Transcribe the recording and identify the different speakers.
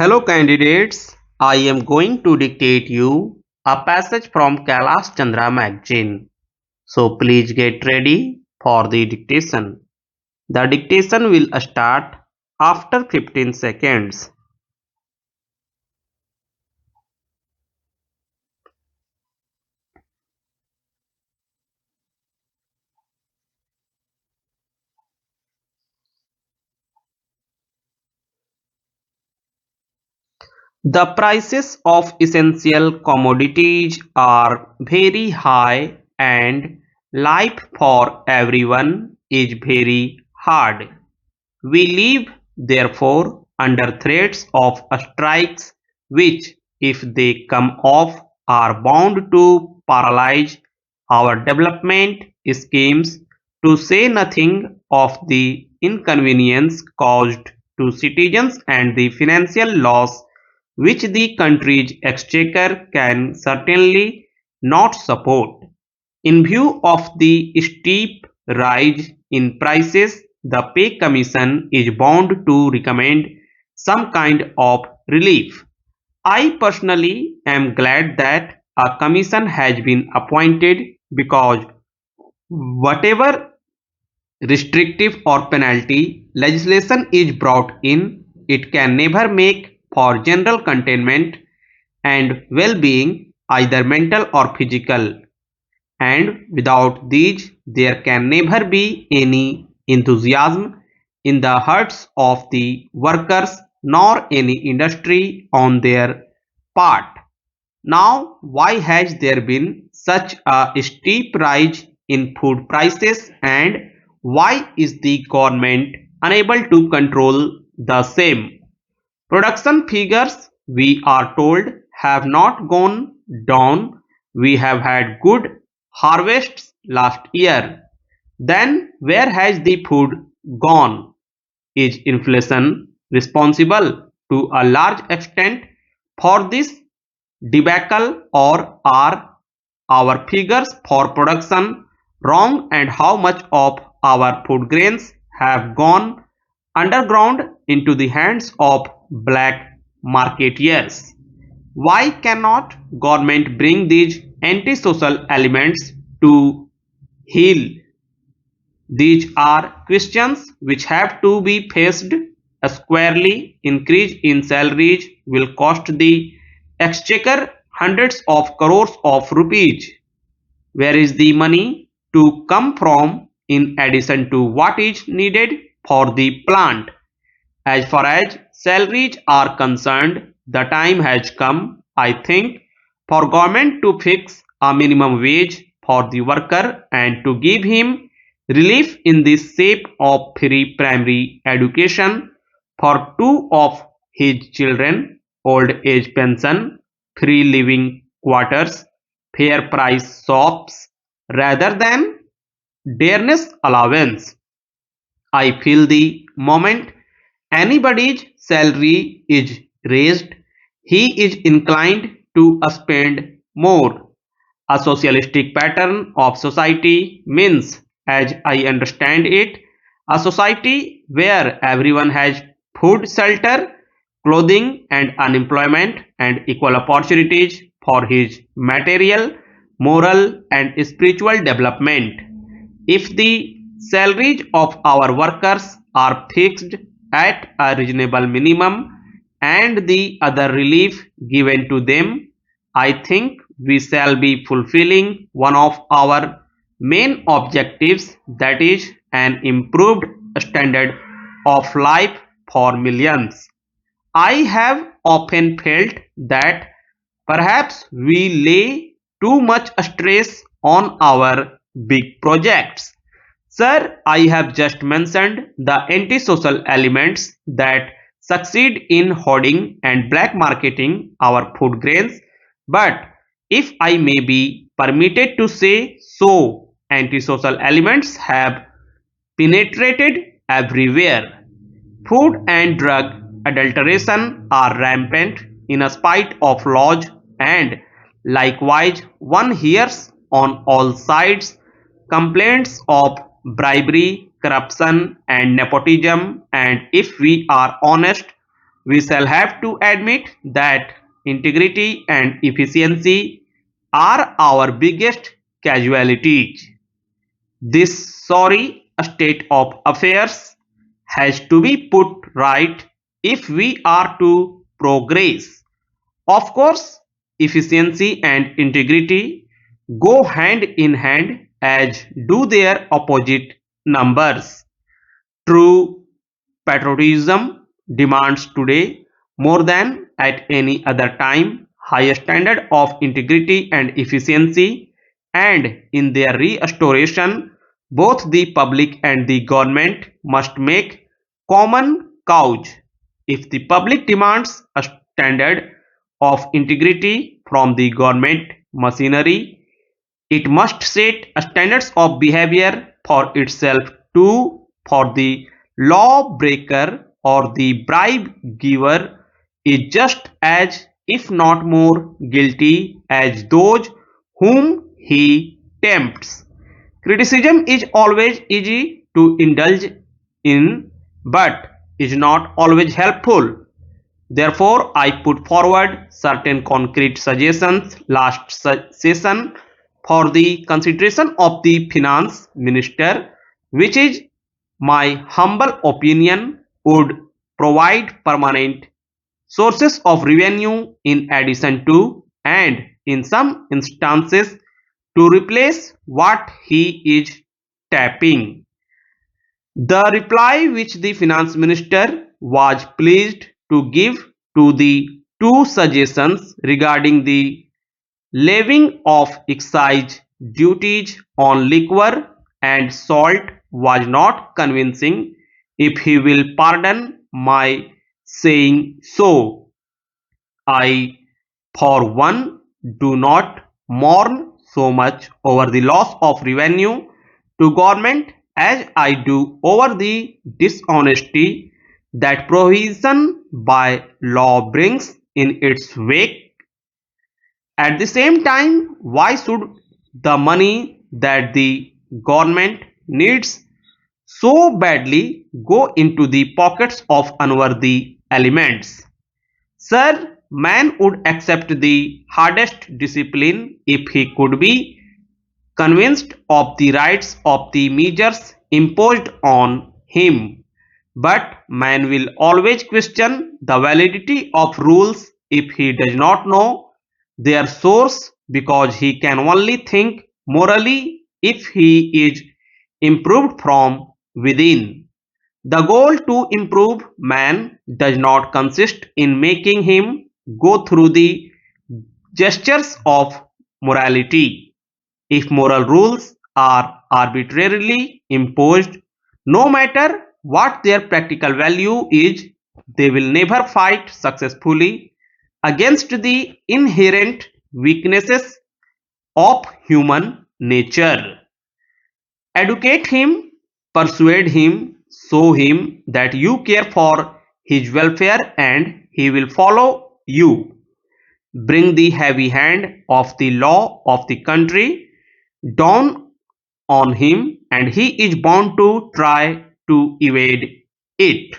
Speaker 1: Hello candidates, I am going to dictate you a passage from Kailash Chandra magazine. So please get ready for the dictation. The dictation will start after 15 seconds. The prices of essential commodities are very high and life for everyone is very hard. We live, therefore, under threats of strikes which, if they come off, are bound to paralyze our development schemes, to say nothing of the inconvenience caused to citizens and the financial loss which the country's exchequer can certainly not support. In view of the steep rise in prices, the Pay Commission is bound to recommend some kind of relief. I personally am glad that a commission has been appointed because whatever restrictive or penalty legislation is brought in, it can never make for general containment and well-being, either mental or physical, and without these there can never be any enthusiasm in the hearts of the workers nor any industry on their part. Now, why has there been such a steep rise in food prices, and why is the government unable to control the same? Production figures, we are told, have not gone down. We have had good harvests last year. Then where has the food gone? Is inflation responsible to a large extent for this debacle, or are our figures for production wrong, and how much of our food grains have gone underground into the hands of black marketeers? Why cannot government bring these antisocial elements to heel? These are questions which have to be faced squarely. Increase in salaries will cost the exchequer hundreds of crores of rupees. Where is the money to come from in addition to what is needed for the plant? As far as salaries are concerned, the time has come, I think, for government to fix a minimum wage for the worker and to give him relief in the shape of free primary education for two of his children, old age pension, free living quarters, fair price shops, rather than dearness allowance. I feel the moment anybody's salary is raised, he is inclined to spend more. A socialistic pattern of society means, as I understand it, a society where everyone has food, shelter, clothing, and unemployment, and equal opportunities for his material, moral, and spiritual development. If the salaries of our workers are fixed at a reasonable minimum and the other relief given to them, I think we shall be fulfilling one of our main objectives, that is, an improved standard of life for millions. I have often felt that perhaps we lay too much stress on our big projects. Sir, I have just mentioned the antisocial elements that succeed in hoarding and black marketing our food grains, but if I may be permitted to say so, antisocial elements have penetrated everywhere. Food and drug adulteration are rampant in spite of laws, and likewise one hears on all sides complaints of bribery, corruption, and nepotism, and if we are honest, we shall have to admit that integrity and efficiency are our biggest casualties. This sorry state of affairs has to be put right if we are to progress. Of course, efficiency and integrity go hand in hand, as do their opposite numbers. True patriotism demands today, more than at any other time, higher standard of integrity and efficiency, and in their restoration both the public and the government must make common cause. If the public demands a standard of integrity from the government machinery, it must set standards of behavior for itself too, for the lawbreaker or the bribe giver is just as, if not more, guilty as those whom he tempts. Criticism is always easy to indulge in, but is not always helpful. Therefore, I put forward certain concrete suggestions last session for the consideration of the finance minister, which is my humble opinion would provide permanent sources of revenue in addition to, and in some instances to replace, what he is tapping. The reply which the finance minister was pleased to give to the two suggestions regarding the levying of excise duties on liquor and salt was not convincing, if he will pardon my saying so. I, for one, do not mourn so much over the loss of revenue to government as I do over the dishonesty that provision by law brings in its wake. At the same time, why should the money that the government needs so badly go into the pockets of unworthy elements? Sir, man would accept the hardest discipline if he could be convinced of the rights of the measures imposed on him. But man will always question the validity of rules if he does not know their source, because he can only think morally if he is improved from within. The goal to improve man does not consist in making him go through the gestures of morality. If moral rules are arbitrarily imposed, no matter what their practical value is, they will never fight successfully against the inherent weaknesses of human nature. Educate him, persuade him, show him that you care for his welfare and he will follow you. Bring the heavy hand of the law of the country down on him, and he is bound to try to evade it.